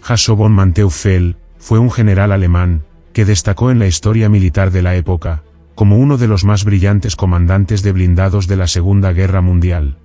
Hasso von Manteuffel fue un general alemán que destacó en la historia militar de la época como uno de los más brillantes comandantes de blindados de la Segunda Guerra Mundial.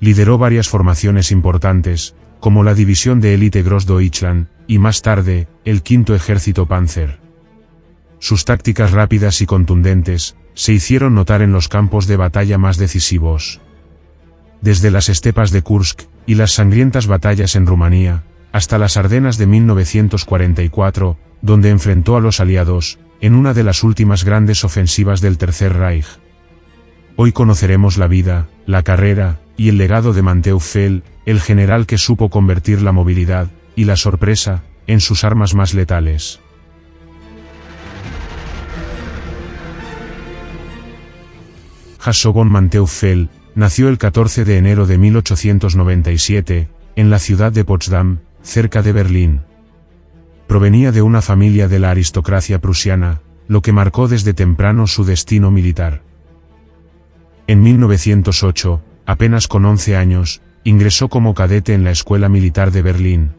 Lideró varias formaciones importantes, como la división de élite Großdeutschland y más tarde, el Quinto Ejército Panzer. Sus tácticas rápidas y contundentes se hicieron notar en los campos de batalla más decisivos. Desde las estepas de Kursk y las sangrientas batallas en Rumanía, hasta las Ardenas de 1944, donde enfrentó a los aliados, en una de las últimas grandes ofensivas del Tercer Reich. Hoy conoceremos la vida, la carrera y el legado de Manteuffel, el general que supo convertir la movilidad y la sorpresa en sus armas más letales. Hasso von Manteuffel nació el 14 de enero de 1897, en la ciudad de Potsdam, cerca de Berlín. Provenía de una familia de la aristocracia prusiana, lo que marcó desde temprano su destino militar. En 1908, apenas con 11 años, ingresó como cadete en la Escuela Militar de Berlín.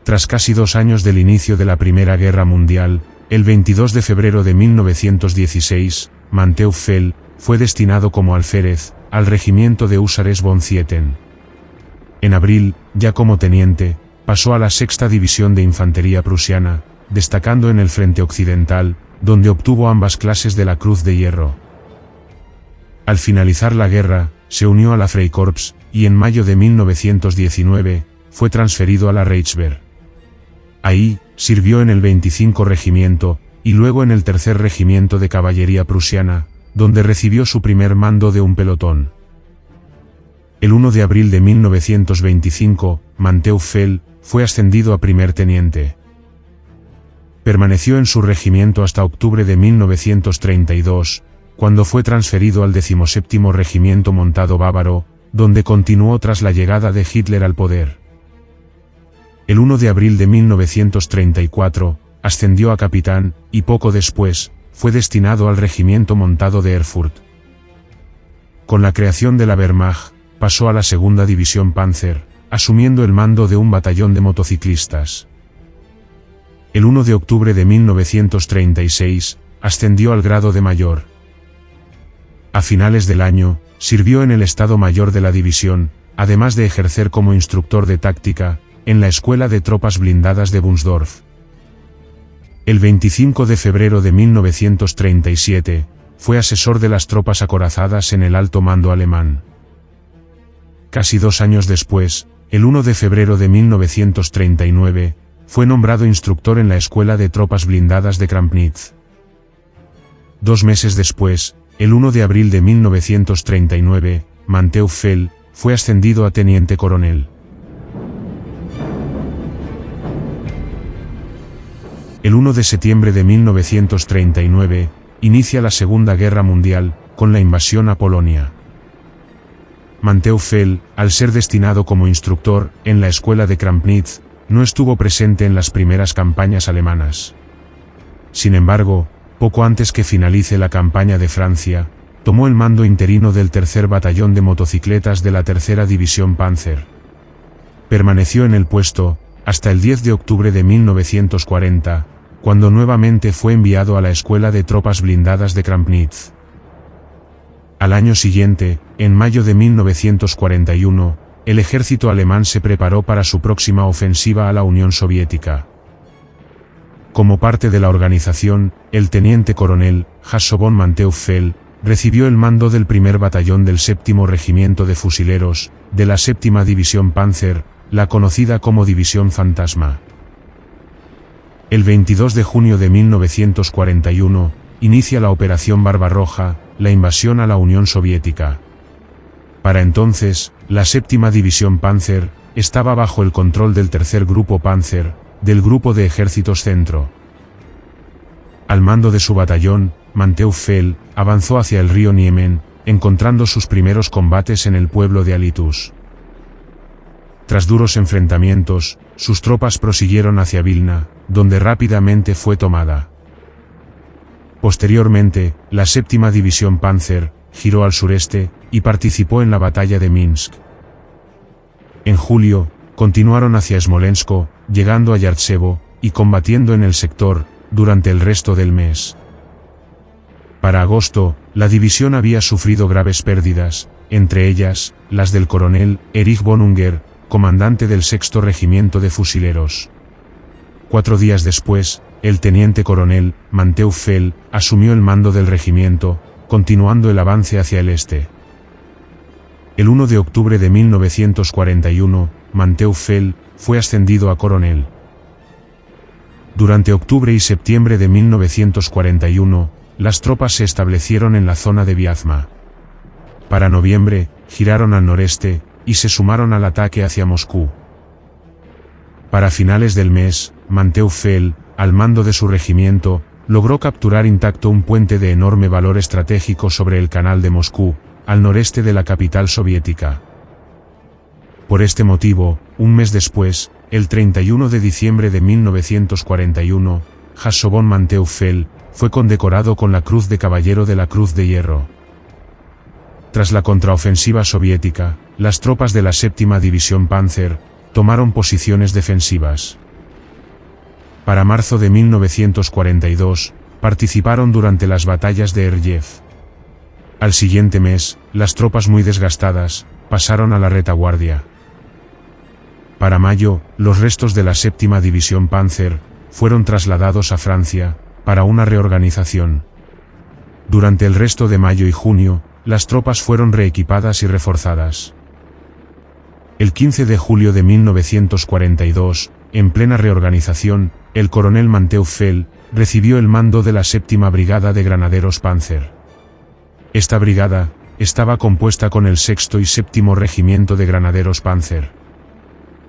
Tras casi 2 años del inicio de la Primera Guerra Mundial, el 22 de febrero de 1916, Manteuffel fue destinado como alférez al regimiento de Húsares von Zieten. En abril, ya como teniente, pasó a la Sexta División de Infantería Prusiana, destacando en el frente occidental, donde obtuvo ambas clases de la Cruz de Hierro. Al finalizar la guerra, se unió a la Freikorps, y en mayo de 1919, fue transferido a la Reichswehr. Ahí, sirvió en el 25 Regimiento, y luego en el 3er Regimiento de Caballería Prusiana, donde recibió su primer mando de un pelotón. El 1 de abril de 1925, Manteuffel fue ascendido a primer teniente. Permaneció en su regimiento hasta octubre de 1932, cuando fue transferido al 17º Regimiento Montado Bávaro, donde continuó tras la llegada de Hitler al poder. El 1 de abril de 1934, ascendió a capitán, y poco después, fue destinado al Regimiento Montado de Erfurt. Con la creación de la Wehrmacht, pasó a la Segunda División Panzer, asumiendo el mando de un batallón de motociclistas. El 1 de octubre de 1936, ascendió al grado de mayor. A finales del año, sirvió en el Estado Mayor de la división, además de ejercer como instructor de táctica, en la Escuela de Tropas Blindadas de Bunsdorf. El 25 de febrero de 1937, fue asesor de las tropas acorazadas en el alto mando alemán. Casi 2 años después, el 1 de febrero de 1939, fue nombrado instructor en la Escuela de Tropas Blindadas de Krampnitz. 2 meses después, el 1 de abril de 1939, Manteuffel fue ascendido a teniente coronel. El 1 de septiembre de 1939, inicia la Segunda Guerra Mundial, con la invasión a Polonia. Manteuffel, al ser destinado como instructor en la escuela de Krampnitz, no estuvo presente en las primeras campañas alemanas. Sin embargo, poco antes que finalice la campaña de Francia, tomó el mando interino del 3er Batallón de Motocicletas de la 3ª División Panzer. Permaneció en el puesto hasta el 10 de octubre de 1940, cuando nuevamente fue enviado a la Escuela de Tropas Blindadas de Krampnitz. Al año siguiente, en mayo de 1941, el ejército alemán se preparó para su próxima ofensiva a la Unión Soviética. Como parte de la organización, el teniente coronel Hasso von Manteuffel recibió el mando del primer batallón del 7º Regimiento de Fusileros, de la 7ª División Panzer, la conocida como División Fantasma. El 22 de junio de 1941, inicia la Operación Barbarroja, la invasión a la Unión Soviética. Para entonces, la 7ª División Panzer estaba bajo el control del 3er Grupo Panzer, del Grupo de Ejércitos Centro. Al mando de su batallón, Manteuffel avanzó hacia el río Niemen, encontrando sus primeros combates en el pueblo de Alitus. Tras duros enfrentamientos, sus tropas prosiguieron hacia Vilna, donde rápidamente fue tomada. Posteriormente, la 7ª División Panzer giró al sureste y participó en la batalla de Minsk. En julio, continuaron hacia Smolensk, llegando a Yartsevo, y combatiendo en el sector, durante el resto del mes. Para agosto, la división había sufrido graves pérdidas, entre ellas, las del coronel Erich von Unger, comandante del 6º Regimiento de Fusileros. 4 días después, el teniente coronel Manteuf Fell asumió el mando del regimiento, continuando el avance hacia el este. El 1 de octubre de 1941, Manteuf Fell fue ascendido a coronel. Durante octubre y septiembre de 1941, las tropas se establecieron en la zona de Vyazma. Para noviembre, giraron al noreste, y se sumaron al ataque hacia Moscú. Para finales del mes, Manteuf Fell, al mando de su regimiento, logró capturar intacto un puente de enorme valor estratégico sobre el canal de Moscú, al noreste de la capital soviética. Por este motivo, un mes después, el 31 de diciembre de 1941, Hasso von Manteuf Fell fue condecorado con la Cruz de Caballero de la Cruz de Hierro. Tras la contraofensiva soviética, las tropas de la 7ª División Panzer tomaron posiciones defensivas. Para marzo de 1942, participaron durante las batallas de Eryev. Al siguiente mes, las tropas muy desgastadas pasaron a la retaguardia. Para mayo, los restos de la 7ª División Panzer fueron trasladados a Francia para una reorganización. Durante el resto de mayo y junio, las tropas fueron reequipadas y reforzadas. El 15 de julio de 1942, en plena reorganización, el coronel Manteuf Fell recibió el mando de la 7ª Brigada de Granaderos Panzer. Esta brigada estaba compuesta con el 6º y 7º Regimiento de Granaderos Panzer.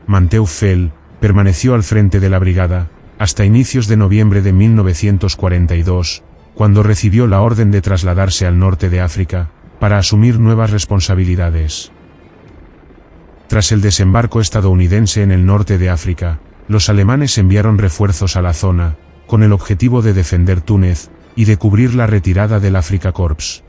Manteuf Fell permaneció al frente de la brigada hasta inicios de noviembre de 1942, cuando recibió la orden de trasladarse al norte de África para asumir nuevas responsabilidades. Tras el desembarco estadounidense en el norte de África, los alemanes enviaron refuerzos a la zona, con el objetivo de defender Túnez y de cubrir la retirada del Afrika Korps.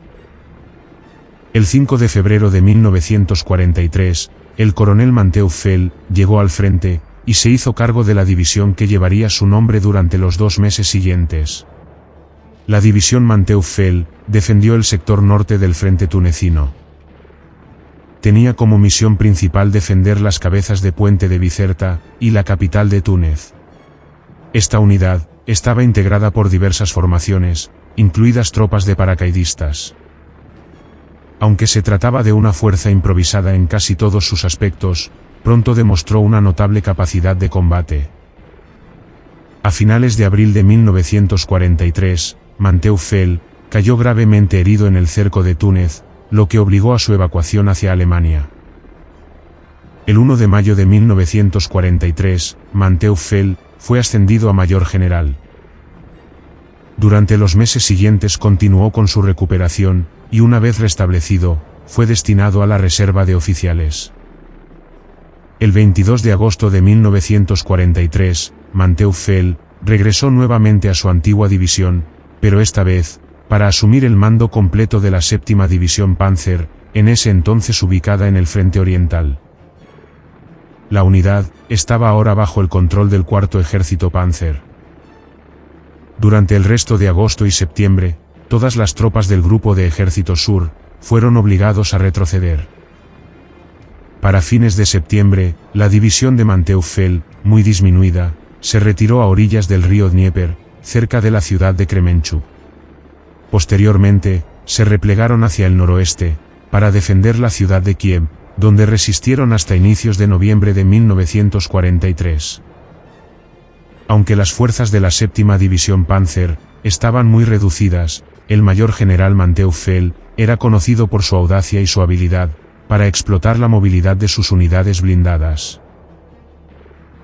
El 5 de febrero de 1943, el coronel Manteuf Fell llegó al frente y se hizo cargo de la división que llevaría su nombre durante los 2 meses siguientes. La división Manteuf Fell defendió el sector norte del frente tunecino. Tenía como misión principal defender las cabezas de puente de Bizerta y la capital de Túnez. Esta unidad estaba integrada por diversas formaciones, incluidas tropas de paracaidistas. Aunque se trataba de una fuerza improvisada en casi todos sus aspectos, pronto demostró una notable capacidad de combate. A finales de abril de 1943, Manteuf Fell cayó gravemente herido en el cerco de Túnez, lo que obligó a su evacuación hacia Alemania. El 1 de mayo de 1943, Manteuf Fell fue ascendido a mayor general. Durante los meses siguientes continuó con su recuperación, y una vez restablecido, fue destinado a la reserva de oficiales. El 22 de agosto de 1943, Manteuf Fell regresó nuevamente a su antigua división, pero esta vez, para asumir el mando completo de la 7ª División Panzer, en ese entonces ubicada en el frente oriental. La unidad estaba ahora bajo el control del 4º Ejército Panzer. Durante el resto de agosto y septiembre, todas las tropas del Grupo de Ejército Sur fueron obligados a retroceder. Para fines de septiembre, la división de Manteuf Fell, muy disminuida, se retiró a orillas del río Dnieper, cerca de la ciudad de Kremenchuk. Posteriormente, se replegaron hacia el noroeste, para defender la ciudad de Kiev, donde resistieron hasta inicios de noviembre de 1943. Aunque las fuerzas de la 7ª División Panzer estaban muy reducidas, el mayor general Manteuf Fell era conocido por su audacia y su habilidad para explotar la movilidad de sus unidades blindadas.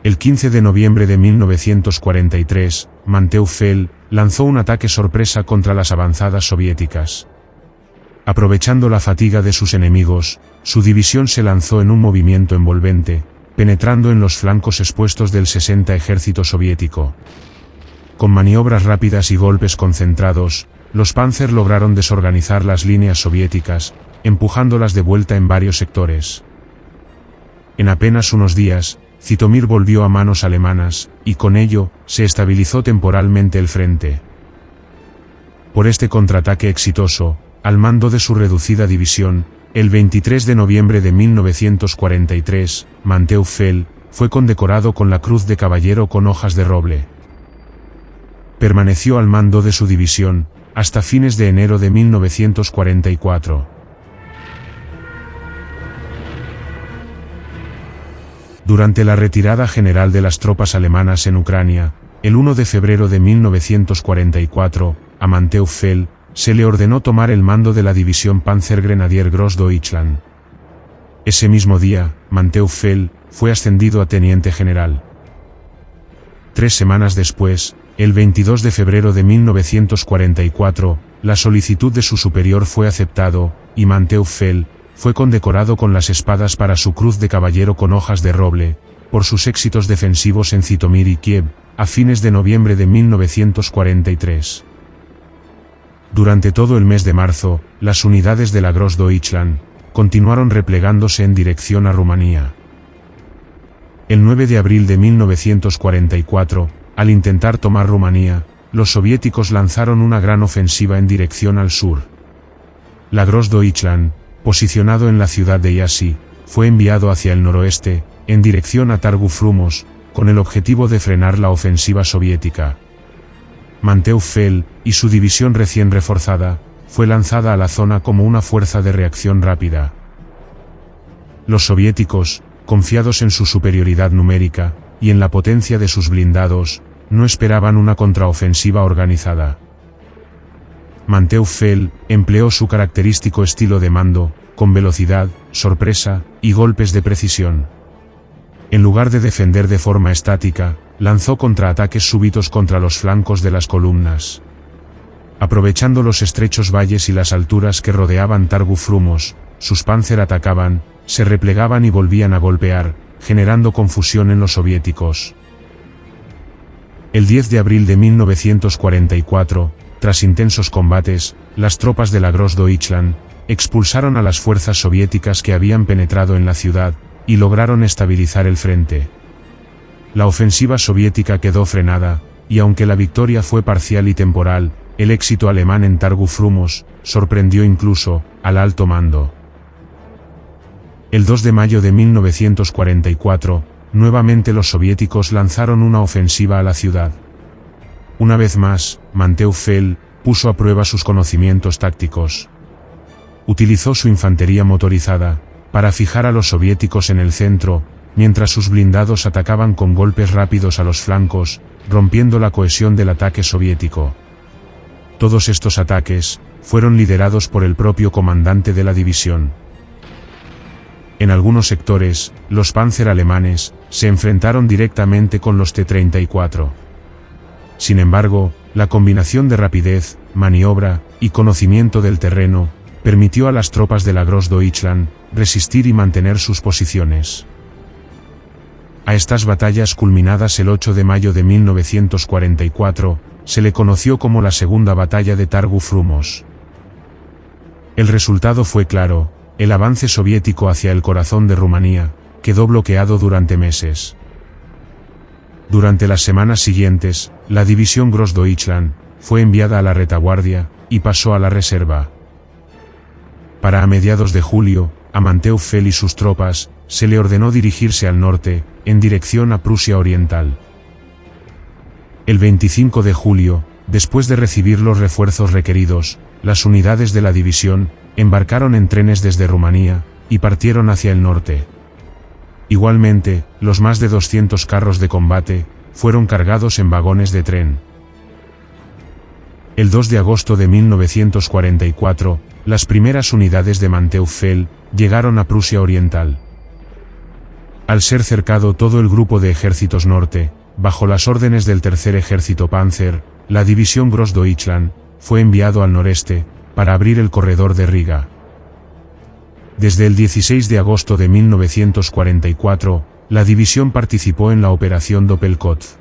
El 15 de noviembre de 1943, Manteuf Fell lanzó un ataque sorpresa contra las avanzadas soviéticas. Aprovechando la fatiga de sus enemigos, su división se lanzó en un movimiento envolvente, penetrando en los flancos expuestos del 60 Ejército Soviético. Con maniobras rápidas y golpes concentrados, los Panzer lograron desorganizar las líneas soviéticas, empujándolas de vuelta en varios sectores. En apenas unos días, Zitomir volvió a manos alemanas, y con ello, se estabilizó temporalmente el frente. Por este contraataque exitoso, al mando de su reducida división, el 23 de noviembre de 1943, Manteuffel fue condecorado con la Cruz de Caballero con hojas de roble. Permaneció al mando de su división hasta fines de enero de 1944. Durante la retirada general de las tropas alemanas en Ucrania, el 1 de febrero de 1944, a Manteuffel se le ordenó tomar el mando de la división Panzergrenadier Großdeutschland. Ese mismo día, Manteuffel fue ascendido a teniente general. 3 semanas después, el 22 de febrero de 1944, la solicitud de su superior fue aceptado, y Manteuffel fue condecorado con las espadas para su Cruz de Caballero con hojas de roble, por sus éxitos defensivos en Zitomir y Kiev, a fines de noviembre de 1943. Durante todo el mes de marzo, las unidades de la Großdeutschland continuaron replegándose en dirección a Rumanía. El 9 de abril de 1944, al intentar tomar Rumanía, los soviéticos lanzaron una gran ofensiva en dirección al sur. La Großdeutschland, posicionado en la ciudad de Iași, fue enviado hacia el noroeste, en dirección a Targu Frumos, con el objetivo de frenar la ofensiva soviética. Manteuffel, y su división recién reforzada, fue lanzada a la zona como una fuerza de reacción rápida. Los soviéticos, confiados en su superioridad numérica, y en la potencia de sus blindados, no esperaban una contraofensiva organizada. Manteuffel empleó su característico estilo de mando, con velocidad, sorpresa, y golpes de precisión. En lugar de defender de forma estática, lanzó contraataques súbitos contra los flancos de las columnas. Aprovechando los estrechos valles y las alturas que rodeaban Targu Frumos, sus Panzer atacaban, se replegaban y volvían a golpear, generando confusión en los soviéticos. El 10 de abril de 1944, tras intensos combates, las tropas de la Großdeutschland expulsaron a las fuerzas soviéticas que habían penetrado en la ciudad, y lograron estabilizar el frente. La ofensiva soviética quedó frenada, y aunque la victoria fue parcial y temporal, el éxito alemán en Targu Frumos sorprendió incluso al alto mando. El 2 de mayo de 1944, nuevamente los soviéticos lanzaron una ofensiva a la ciudad. Una vez más, Manteuffel puso a prueba sus conocimientos tácticos. Utilizó su infantería motorizada para fijar a los soviéticos en el centro, mientras sus blindados atacaban con golpes rápidos a los flancos, rompiendo la cohesión del ataque soviético. Todos estos ataques fueron liderados por el propio comandante de la división. En algunos sectores, los Panzer alemanes se enfrentaron directamente con los T-34. Sin embargo, la combinación de rapidez, maniobra y conocimiento del terreno permitió a las tropas de la Großdeutschland resistir y mantener sus posiciones. A estas batallas culminadas el 8 de mayo de 1944, se le conoció como la Segunda Batalla de Targu Frumos. El resultado fue claro: el avance soviético hacia el corazón de Rumanía quedó bloqueado durante meses. Durante las semanas siguientes, la división Großdeutschland fue enviada a la retaguardia y pasó a la reserva. Para a mediados de julio, a Manteuffel y sus tropas se le ordenó dirigirse al norte, en dirección a Prusia Oriental. El 25 de julio, después de recibir los refuerzos requeridos, las unidades de la división embarcaron en trenes desde Rumanía y partieron hacia el norte. Igualmente, los más de 200 carros de combate fueron cargados en vagones de tren. El 2 de agosto de 1944, las primeras unidades de Manteuffel llegaron a Prusia Oriental. Al ser cercado todo el grupo de ejércitos norte, bajo las órdenes del Tercer Ejército Panzer, la división Großdeutschland fue enviado al noreste, para abrir el corredor de Riga. Desde el 16 de agosto de 1944, la división participó en la Operación Doppelkopf.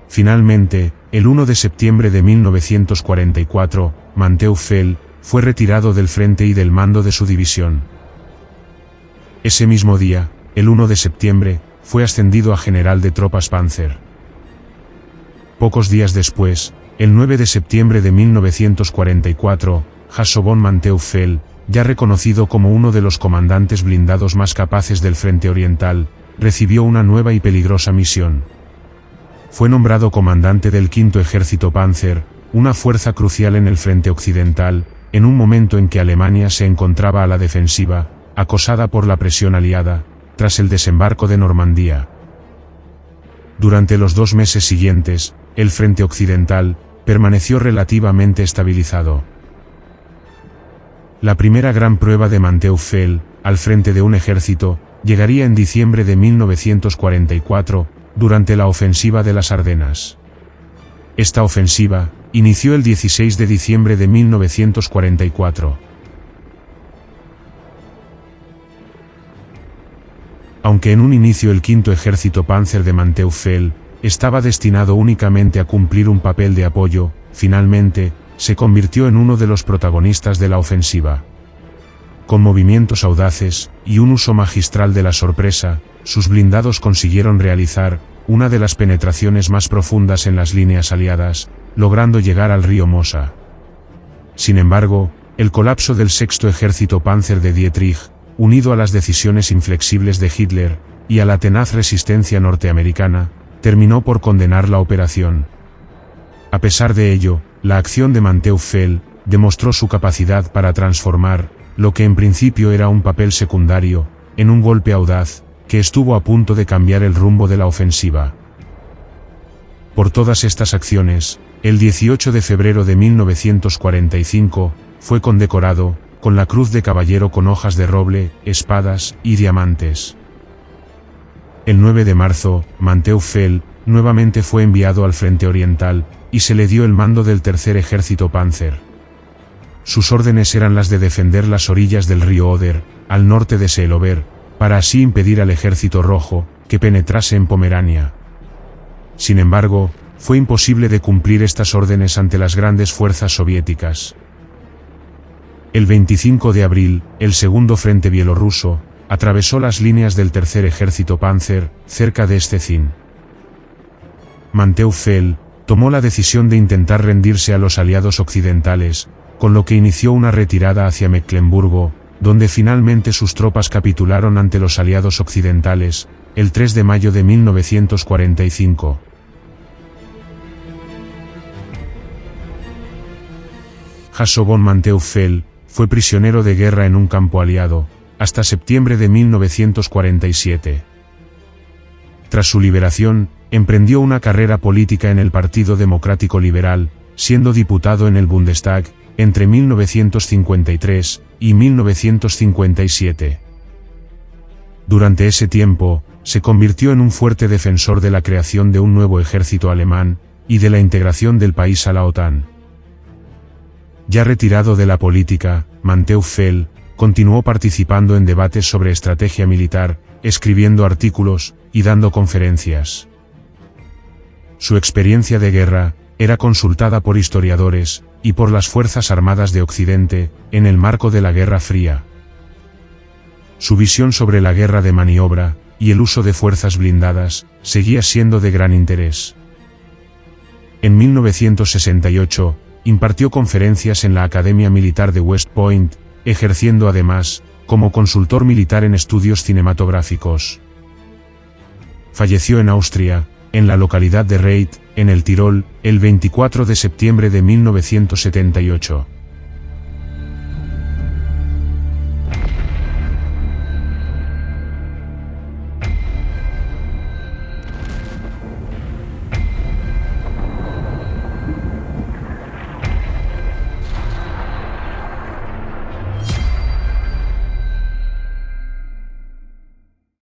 Finalmente, el 1 de septiembre de 1944, Manteuffel fue retirado del frente y del mando de su división. Ese mismo día, el 1 de septiembre, fue ascendido a general de tropas Panzer. Pocos días después, el 9 de septiembre de 1944, Hasso von Manteuffel, ya reconocido como uno de los comandantes blindados más capaces del Frente Oriental, recibió una nueva y peligrosa misión. Fue nombrado comandante del V Ejército Panzer, una fuerza crucial en el Frente Occidental, en un momento en que Alemania se encontraba a la defensiva, acosada por la presión aliada, tras el desembarco de Normandía. Durante los 2 meses siguientes, el Frente Occidental permaneció relativamente estabilizado. La primera gran prueba de Manteuffel, al frente de un ejército, llegaría en diciembre de 1944, durante la ofensiva de las Ardenas. Esta ofensiva inició el 16 de diciembre de 1944. Aunque en un inicio el V Ejército Panzer de Manteuffel estaba destinado únicamente a cumplir un papel de apoyo, finalmente, se convirtió en uno de los protagonistas de la ofensiva. Con movimientos audaces y un uso magistral de la sorpresa, sus blindados consiguieron realizar una de las penetraciones más profundas en las líneas aliadas, logrando llegar al río Mosa. Sin embargo, el colapso del Sexto Ejército Panzer de Dietrich, unido a las decisiones inflexibles de Hitler y a la tenaz resistencia norteamericana, terminó por condenar la operación. A pesar de ello, la acción de Manteuffel demostró su capacidad para transformar lo que en principio era un papel secundario, en un golpe audaz, que estuvo a punto de cambiar el rumbo de la ofensiva. Por todas estas acciones, el 18 de febrero de 1945, fue condecorado con la Cruz de Caballero con hojas de roble, espadas y diamantes. El 9 de marzo, Manteuffel nuevamente fue enviado al Frente Oriental, y se le dio el mando del Tercer Ejército Panzer. Sus órdenes eran las de defender las orillas del río Oder, al norte de Seelober, para así impedir al Ejército Rojo que penetrase en Pomerania. Sin embargo, fue imposible de cumplir estas órdenes ante las grandes fuerzas soviéticas. El 25 de abril, el Segundo Frente Bielorruso atravesó las líneas del Tercer Ejército Panzer, cerca de Szczecin. Manteuffel tomó la decisión de intentar rendirse a los aliados occidentales, con lo que inició una retirada hacia Mecklemburgo, donde finalmente sus tropas capitularon ante los aliados occidentales, el 3 de mayo de 1945. Hasso von Manteuffel fue prisionero de guerra en un campo aliado, hasta septiembre de 1947. Tras su liberación, emprendió una carrera política en el Partido Democrático Liberal, siendo diputado en el Bundestag entre 1953 y 1957. Durante ese tiempo, se convirtió en un fuerte defensor de la creación de un nuevo ejército alemán y de la integración del país a la OTAN. Ya retirado de la política, Manteuffel continuó participando en debates sobre estrategia militar, escribiendo artículos y dando conferencias. Su experiencia de guerra era consultada por historiadores y por las Fuerzas Armadas de Occidente, en el marco de la Guerra Fría. Su visión sobre la guerra de maniobra y el uso de fuerzas blindadas seguía siendo de gran interés. En 1968, impartió conferencias en la Academia Militar de West Point, ejerciendo además como consultor militar en estudios cinematográficos. Falleció en Austria, en la localidad de Reit, en el Tirol, el 24 de septiembre de 1978.